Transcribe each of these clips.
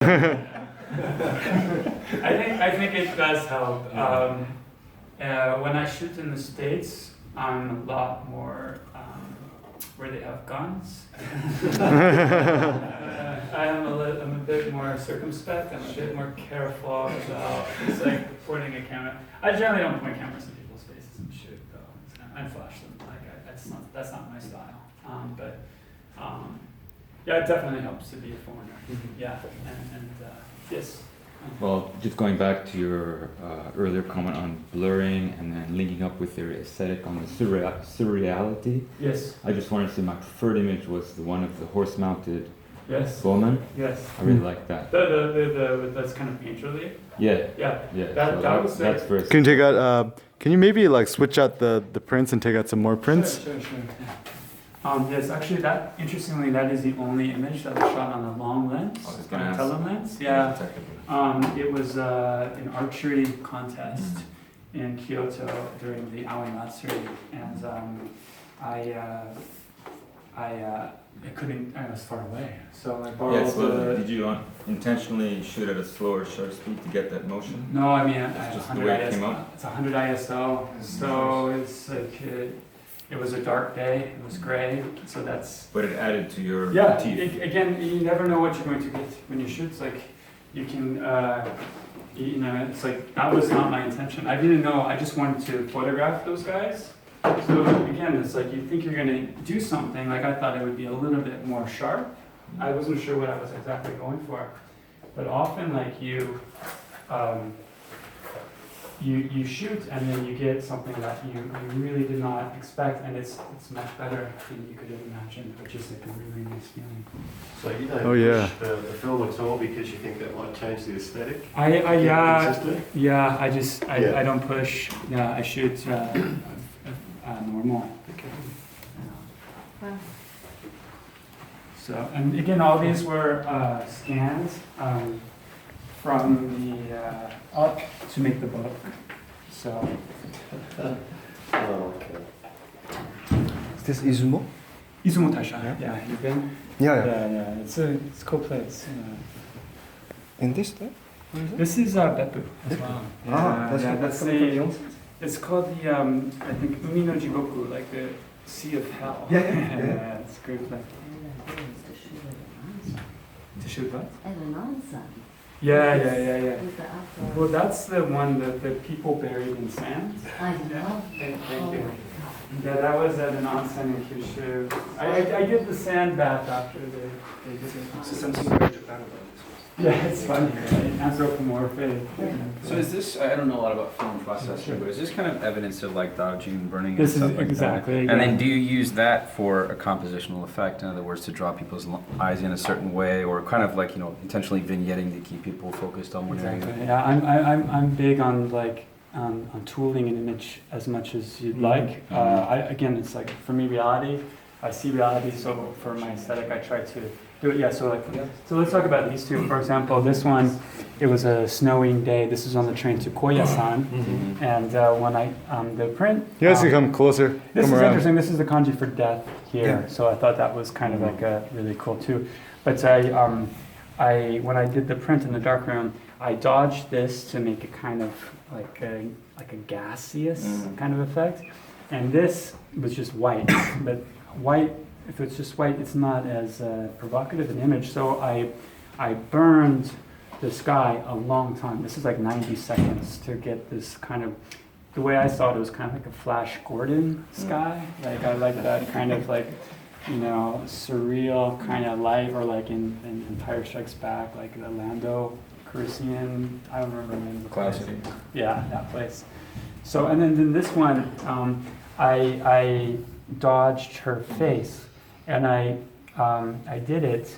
I think it does help. When I shoot in the States, I'm a lot more where they have guns. I'm a bit more circumspect. I'm a bit more careful about it's like pointing a camera. I generally don't point cameras in people's faces and shoot though, and flash them. That's not my style. Yeah, it definitely helps to be a foreigner. Yeah, and yes. Well, just going back to your earlier comment on blurring and then linking up with your aesthetic on the surreality. Yes. I just wanted to say my preferred image was the one of the horse-mounted Bowman. Yes. I really like that. That's kind of painterly. Yeah. Yeah. That was that's first. Can you take out? Can you maybe like switch out the prints and take out some more prints? Sure. Yes, actually, interestingly, that is the only image that was shot on a long lens, on a telelens. Yeah. It was an archery contest in Kyoto during the Aoi Matsuri, and I couldn't. I was far away, so I borrowed. Yes. Well, did you intentionally shoot at a slower shutter speed to get that motion? No, I mean, it's just the way it came out. It's 100 ISO, so it's like it was a dark day. It was gray, so that's. But it added to your motif. Again, you never know what you're going to get when you shoot. It's like you can, it's like that was not my intention. I didn't know. I just wanted to photograph those guys. So again, it's like you think you're going to do something. Like I thought it would be a little bit more sharp. I wasn't sure what I was exactly going for, but often like you shoot and then you get something that you really did not expect, and it's much better than you could have imagined, which is like a really nice feeling. So you don't push the film at all because you think that might change the aesthetic? I don't push. Yeah, I shoot normal. Wow. So, and again, all these were scans from the up to make the book. So. Okay. Is this Izumo? Izumo Taisha. Yeah, you've been. Yeah. It's a cool place. In this there? This is Beppu as well. That's the. It's called the I think Umi no Jigoku, like the Sea of Hell. Yeah, it's a great place. To shoot what? Yeah. Well, that's the one that the people buried in sand. Thank you. Yeah, that was at an onsen in Kyushu. I did the sand bath after they did it. So something very Japan about this. Yeah, it's funny, right? Anthropomorphic. So is this, I don't know a lot about film processing, but is this kind of evidence of like Daojin burning and This stuff is like exactly. that? Yeah. And then do you use that for a compositional effect? In other words, to draw people's eyes in a certain way, or kind of like, intentionally vignetting to keep people focused on one area? Yeah, I'm big on like on tooling an image as much as you'd like. Again, it's like for me reality. I see reality, so for my aesthetic, I try to do it. Yeah, so let's talk about these two. For example, this one, it was a snowing day. This is on the train to Koyasan, and when the print. You guys can come closer. This is around. interesting. This is the kanji for death here, so I thought that was kind of like really cool too. But when I did the print in the darkroom, I dodged this to make it kind of like a gaseous kind of effect, and this was just white, but white. If it's just white, it's not as provocative an image. So I burned the sky a long time. This is like 90 seconds to get this kind of, the way I saw it was kind of like a Flash Gordon sky. Like I like that kind of like, surreal kind of light, or like in Empire Strikes Back, like the Lando Calrissian, I don't remember the name of the place. Classic. Yeah, that place. So, and then this one, I dodged her face. And I did it.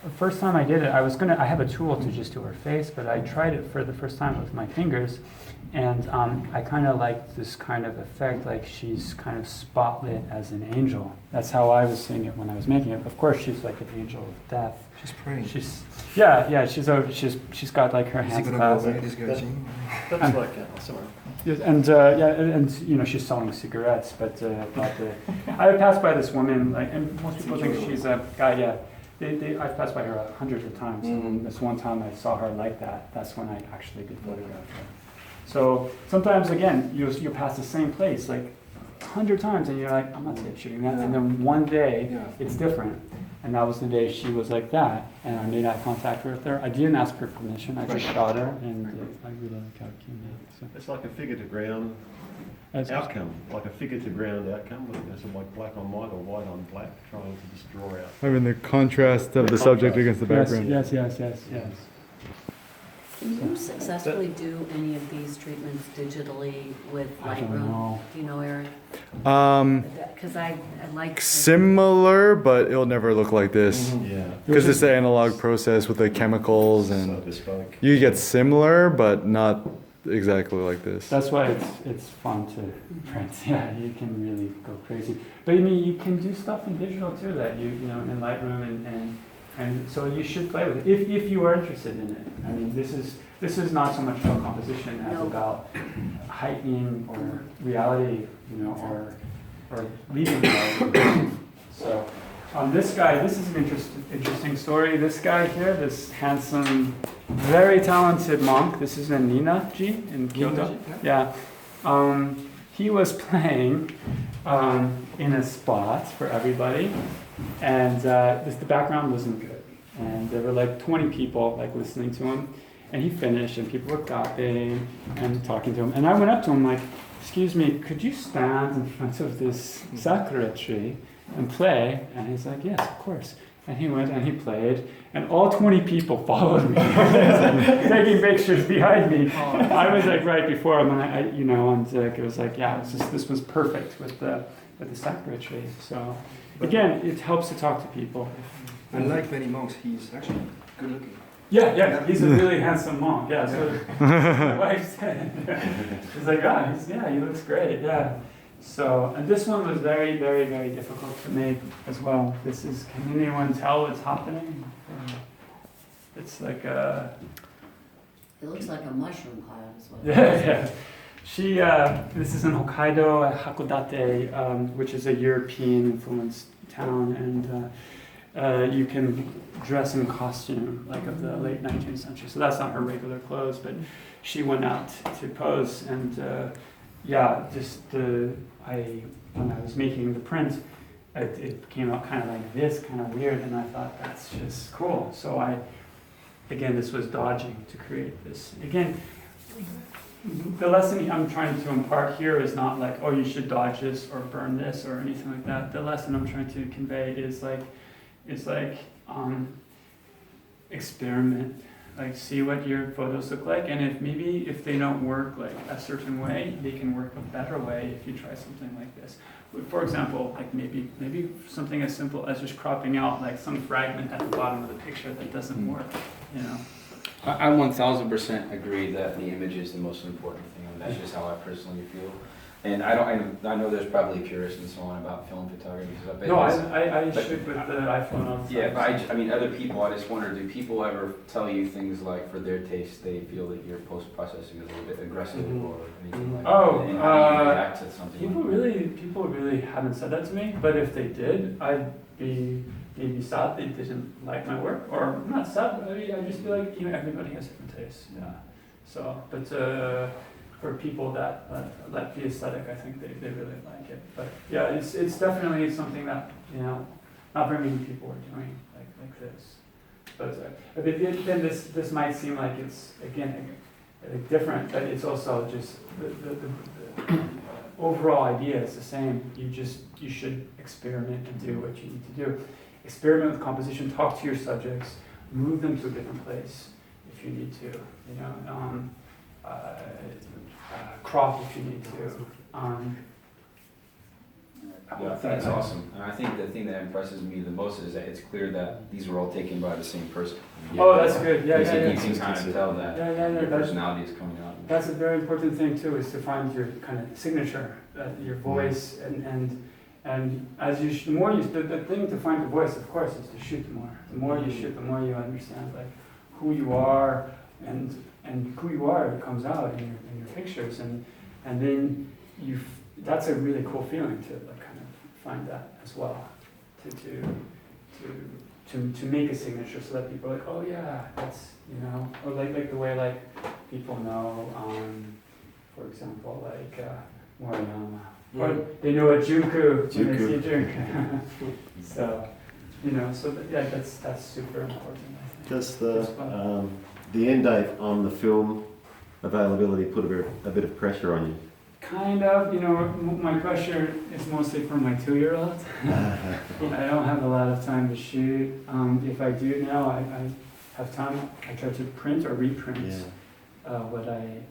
The first time I did it, I have a tool to just do her face, but I tried it for the first time with my fingers, and I kind of liked this kind of effect, like she's kind of spotlit as an angel. That's how I was seeing it when I was making it. Of course, she's like an angel of death. She's praying. She's got like her hands clasped. That's like sorry. Yes, and she's selling cigarettes, but I passed by this woman, like, and most people think she's a guy, I've passed by her hundreds of times. And this one time I saw her like that. That's when I actually did photograph her. So sometimes, again, you pass the same place like 100 times, and you're like, I'm not shooting that. And then one day, it's different. And that was the day she was like that, and I made eye contact with her. I didn't ask her permission. I just shot her, and I really like how it came out. So. It's like a figure to ground That's outcome, like a figure to ground outcome. It's like black on white or white on black, trying to just draw out. I mean, the contrast of the subject against the background. Yes. Can you successfully do any of these treatments digitally with I don't Lightroom? know. Do you know, Eric? Because I like... Similar, but it'll never look like this. Yeah. Because it's the analog process with the chemicals, So and bespoke. you get similar, but not exactly like this. That's why it's fun to print. Yeah, you can really go crazy. But I mean, you can do stuff in digital too that you know in Lightroom and so you should play with it if you are interested in it. I mean, this is not so much about composition as about heightening or reality, you know, or leaving reality. So, this guy, this is an interesting story. This guy here, this handsome, very talented monk. This is a Nina-ji in Kyoto. Yeah. He was playing in a spot for everybody, and the background wasn't good. And there were like 20 people like listening to him, and he finished, and people were clapping and talking to him. And I went up to him like, "Excuse me, could you stand in front of this sakura tree and play?" And he's like, "Yes, of course." And he went and he played, and all 20 people followed me, taking pictures behind me. I was like right before him, and I you know, and it was like, yeah, this was perfect with the sakura tree. So again, it helps to talk to people. Unlike many monks, he's actually good looking. Yeah, he's a really handsome monk. Yeah, so my wife said, she's like, he looks great. Yeah. So, and this one was very, very, very difficult to make as well. Can anyone tell what's happening? It's like a... It looks like a mushroom cloud as well. Yeah. This is in Hokkaido, Hakodate, which is a European-influenced town, and you can dress in costume, like of the late 19th century. So that's not her regular clothes, but she went out to pose, and when I was making the print, it came out kind of like this, kind of weird, and I thought, that's just cool. So this was dodging to create this. Again, the lesson I'm trying to impart here is not like, oh, you should dodge this or burn this or anything like that. The lesson I'm trying to convey is experiment. Like, see what your photos look like, and if they don't work like a certain way, they can work a better way if you try something like this. For example, like maybe something as simple as just cropping out like some fragment at the bottom of the picture that doesn't work, you know. I 1000% agree that the image is the most important thing, and that's just how I personally feel. And I know there's probably purists and so on about film photography and stuff. No, I shoot with the iPhone on. Yeah, but I mean, other people, I just wonder, do people ever tell you things like, for their taste, they feel that your post-processing is a little bit aggressive or anything like that? And how do you react to something People really haven't said that to me, but if they did, I'd be maybe sad they didn't like my work, or not sad, but I'd just be like, everybody has different tastes, yeah. So, but for people that like the aesthetic, I think they really like it. But yeah, it's definitely something that, not very many people are doing like this. But then this might seem like it's, again, different, but it's also just the overall idea is the same. You should experiment and do what you need to do. Experiment with composition, talk to your subjects, move them to a different place if you need to, crop if you need to. Yeah, I think it's awesome. And I think the thing that impresses me the most is that it's clear that these were all taken by the same person. Oh, that's good. Yeah. You can kind of tell that your personality is coming out. That's a very important thing too, is to find your kind of signature, your voice, and as the thing to find your voice, of course, is to shoot more. The more you shoot, the more you understand like who you are, and who you are comes out in your pictures, and then that's a really cool feeling to like kind of find that as well, to to make a signature so that people are like, oh yeah, that's, you know, or like the way like people know, for example, like Moriyama. Or they know a Junku when they see a Junku. So, you know, so yeah, that's super important, I think. Does It's fun. the end date on the film availability put a bit of pressure on you? Kind of, you know, my pressure is mostly for my 2-year-old. I don't have a lot of time to shoot. If I do now, I have time. I try to print or reprint what I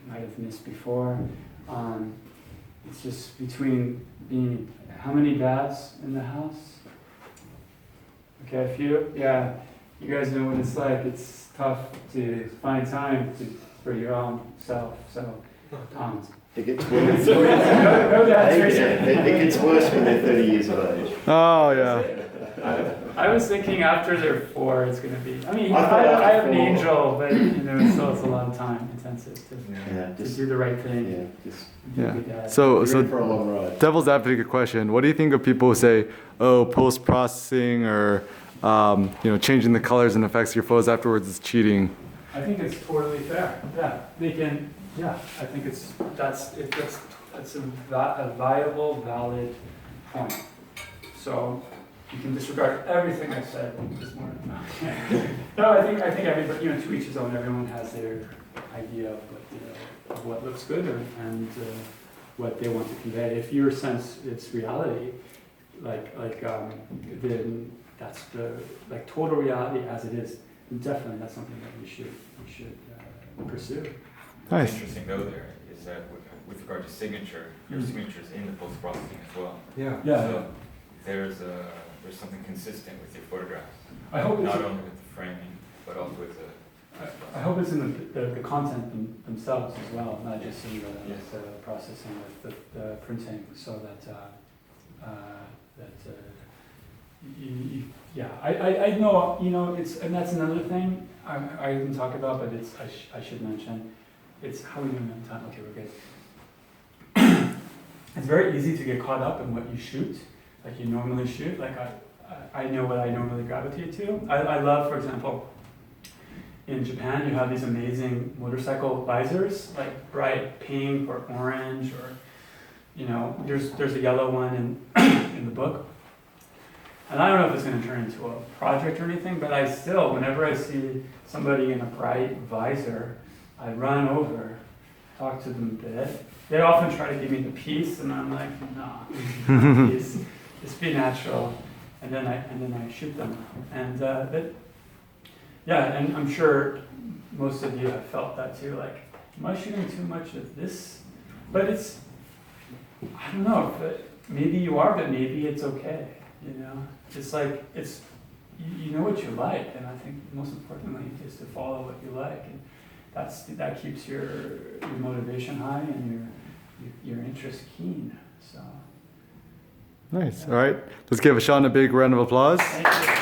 might have missed before. It's just between being, how many dads in the house? Okay, a few? Yeah, you guys know what it's like. It's tough to find time for your own self, so. It gets worse. No dads raising. It gets worse when they're 30 years of age. Oh yeah. I was thinking after they're 4, it's going to be. I mean, I I thought after have an 4. angel, but you know, still it's a lot of time intensive to do the right thing. Yeah, just be a Yeah. good dad. So you're in for a long ride. devil's advocate question. What do you think of people who say, oh, post-processing or, you know, changing the colors and effects of your photos afterwards is cheating? I think it's totally fair. Yeah, they can. Yeah, I think that's a viable, valid point. So you can disregard everything I said this morning. No, I think everybody, you know, to each his own. Everyone has their idea of what looks good and what they want to convey. If your sense it's reality, then that's the total reality as it is. Then definitely, that's something that we should pursue. Nice. What's interesting though there is that with regard to signature, your signature's in the post-processing as well. Yeah. So there's something consistent with your photographs. I hope it's. Not only with the framing, but also with the. I hope it's in the content themselves as well, not just in the processing of the printing, so that I know, you know, it's, and that's another thing I didn't talk about, but it's I should mention. It's how are we doing on time? Okay, we're good. It's very easy to get caught up in what you shoot, like you normally shoot. Like I know what I normally gravitate to. I love, for example, in Japan, you have these amazing motorcycle visors, like bright pink or orange, or you know, there's a yellow one in the book. And I don't know if it's going to turn into a project or anything, but I still, whenever I see somebody in a bright visor, I run over, talk to them a bit. They often try to give me the piece, and I'm like, nah, please, just be natural. And then I shoot them. And and I'm sure most of you have felt that too. Like, am I shooting too much of this? But it's, I don't know. But maybe you are, but maybe it's okay. You know, it's like you know what you like, and I think most importantly is to follow what you like, and that keeps your motivation high and your interest keen. So Nice. All right. Let's give Sean a big round of applause. thank you.